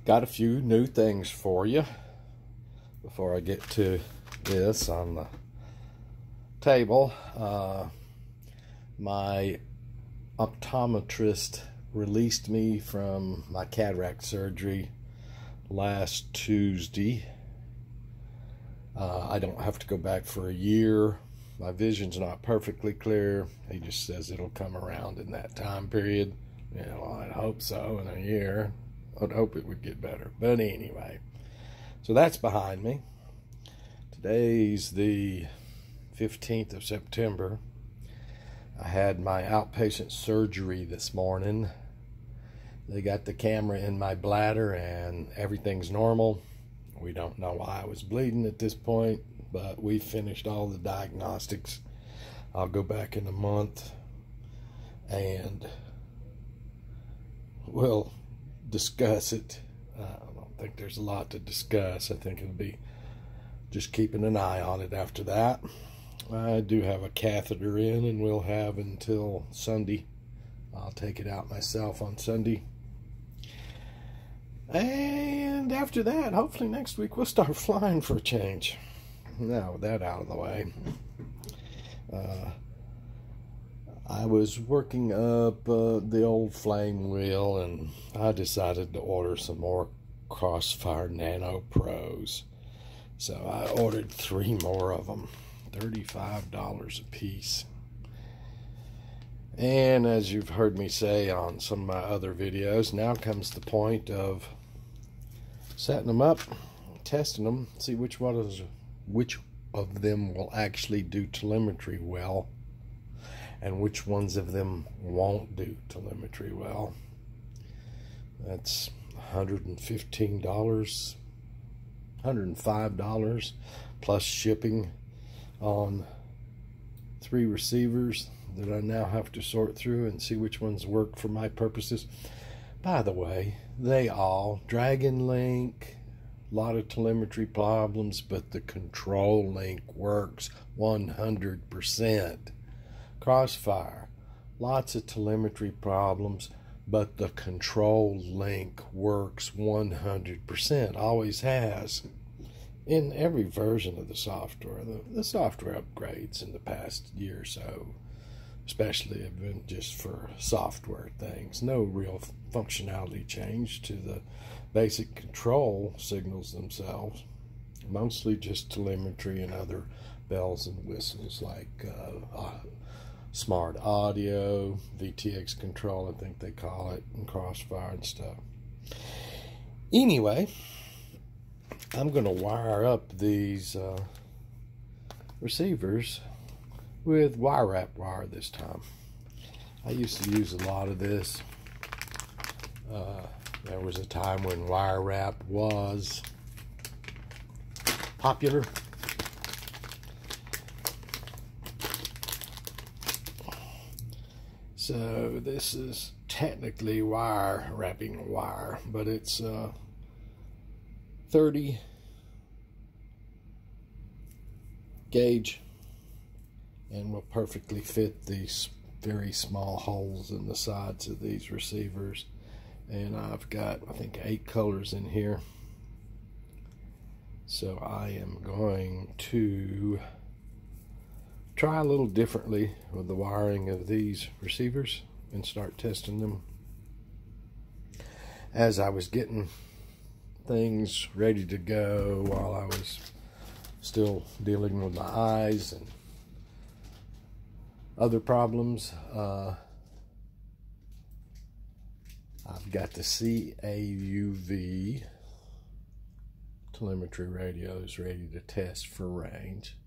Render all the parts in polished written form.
Got a few new things for you before I get to this on the table. My optometrist released me from my cataract surgery last Tuesday. I don't have to go back for a year. My vision's not perfectly clear. He just says it'll come around in that time period. I'd hope so. In a year, I'd hope it would get better. But anyway, so that's behind me. Today's the 15th of September. I had my outpatient surgery this morning. They got the camera in my bladder and everything's normal. We don't know why I was bleeding at this point, but we finished all the diagnostics. I'll go back in a month and we'll discuss it. I don't think there's a lot to discuss. I think it'll be just keeping an eye on it after that. I do have a catheter in, and we'll have until Sunday. I'll take it out myself on Sunday. And after that, hopefully next week, we'll start flying for a change. Now, with that out of the way, I was working up the old flame wheel, and I decided to order some more Crossfire Nano Pros. So I ordered 3 more of them, $35 a piece. And as you've heard me say on some of my other videos, now comes the point of setting them up, testing them, see which of them will actually do telemetry well, and which ones of them won't do telemetry well. That's $115, $105 plus shipping on 3 receivers that I now have to sort through and see which ones work for my purposes. By the way, they all, Dragon Link, a lot of telemetry problems, but the Control Link works 100%. Crossfire, lots of telemetry problems, but the Control Link works 100%, always has. In every version of the software, the software upgrades in the past year or so, especially, have been just for software things. No real functionality change to the basic control signals themselves. Mostly just telemetry and other bells and whistles like smart audio, VTX control, I think they call it, and Crossfire and stuff. Anyway, I'm going to wire up these receivers with wire wrap wire this time. I used to use a lot of this. There was a time when wire wrap was popular. So this is technically wire wrapping wire, but it's 30 gauge and will perfectly fit these very small holes in the sides of these receivers. And I've got, I think, 8 colors in here. So I am going to try a little differently with the wiring of these receivers and start testing them. As I was getting things ready to go while I was still dealing with my eyes and other problems, I've got the CAUV telemetry radios ready to test for range.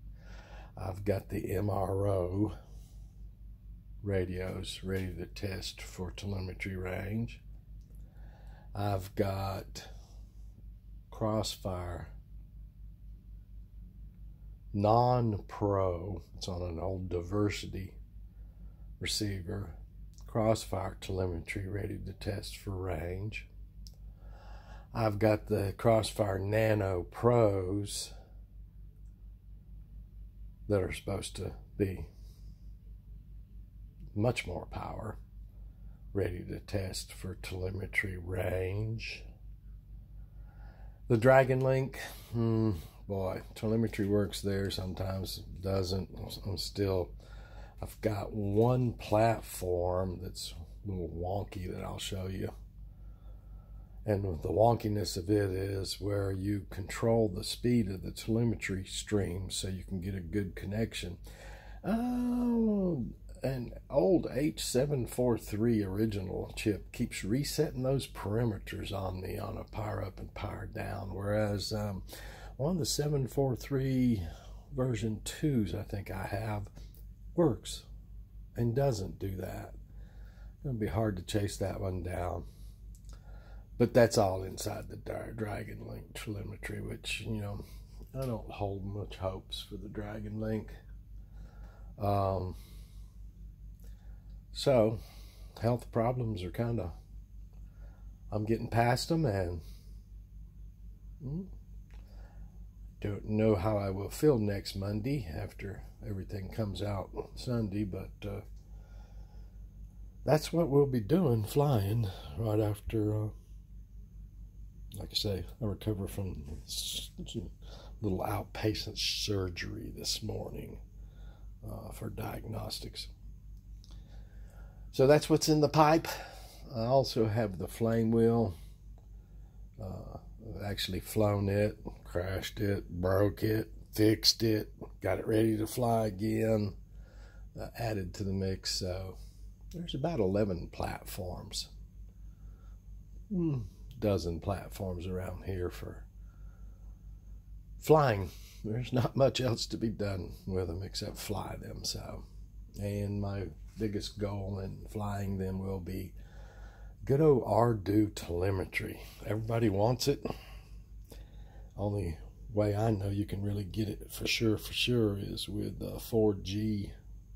I've got the MRO radios ready to test for telemetry range. I've got Crossfire non-pro, it's on an old Diversity receiver, Crossfire telemetry ready to test for range. I've got the Crossfire Nano Pros that are supposed to be much more power, ready to test for telemetry range. The Dragon Link, boy, telemetry works there, sometimes doesn't. I've got one platform that's a little wonky that I'll show you. And the wonkiness of it is where you control the speed of the telemetry stream so you can get a good connection. An old H743 original chip keeps resetting those parameters on me on a power up and power down, whereas one of the 743 version 2s I think I have works and doesn't do that. It's going to be hard to chase that one down. But that's all inside the Dragon Link telemetry, which, you know, I don't hold much hopes for the Dragon Link. So, health problems are kind of, I'm getting past them, and don't know how I will feel next Monday after everything comes out Sunday, but that's what we'll be doing, flying right after, like I say, I recover from a little outpatient surgery this morning for diagnostics. So that's what's in the pipe. I also have the flame wheel. I've actually flown it, crashed it, broke it, fixed it, got it ready to fly again, added to the mix. So there's about 11 platforms, dozen platforms around here for flying. There's not much else to be done with them except fly them. So, and my biggest goal in flying them will be good old Ardu telemetry. Everybody wants it. Only way I know you can really get it for sure is with the 4G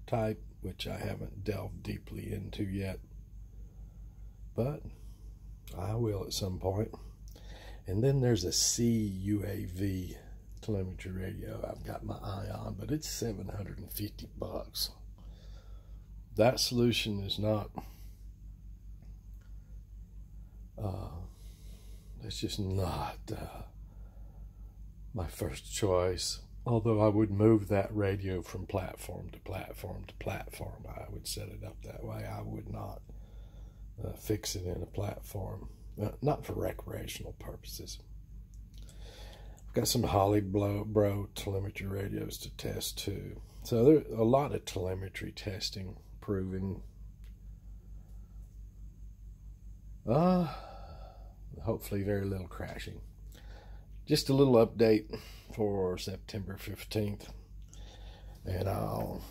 type, which I haven't delved deeply into yet, but I will at some point. And then there's a CUAV telemetry radio I've got my eye on, but it's $750. That solution is not, it's just not my first choice. Although I would move that radio from platform to platform to platform. I would set it up that way. I would not fix it in a platform, not for recreational purposes. I've got some Holly-Bro telemetry radios to test too. So there's a lot of telemetry testing, proving. Hopefully very little crashing. Just a little update for September 15th. And I'll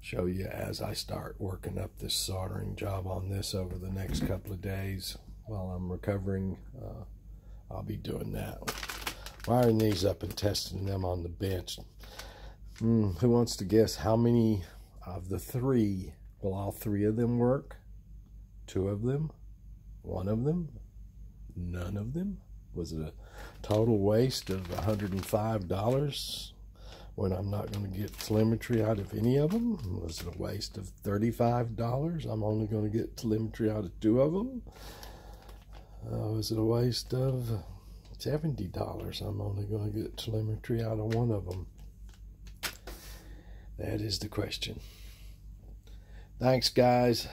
show you as I start working up this soldering job on this over the next couple of days while I'm recovering. I'll be doing that. Wiring these up and testing them on the bench. Who wants to guess how many of the three, will all three of them work? Two of them? One of them? None of them? Was it a total waste of $105 when I'm not going to get telemetry out of any of them? Was it a waste of $35? I'm only going to get telemetry out of two of them? Was it a waste of $70? I'm only going to get telemetry out of one of them. That is the question. Thanks, guys.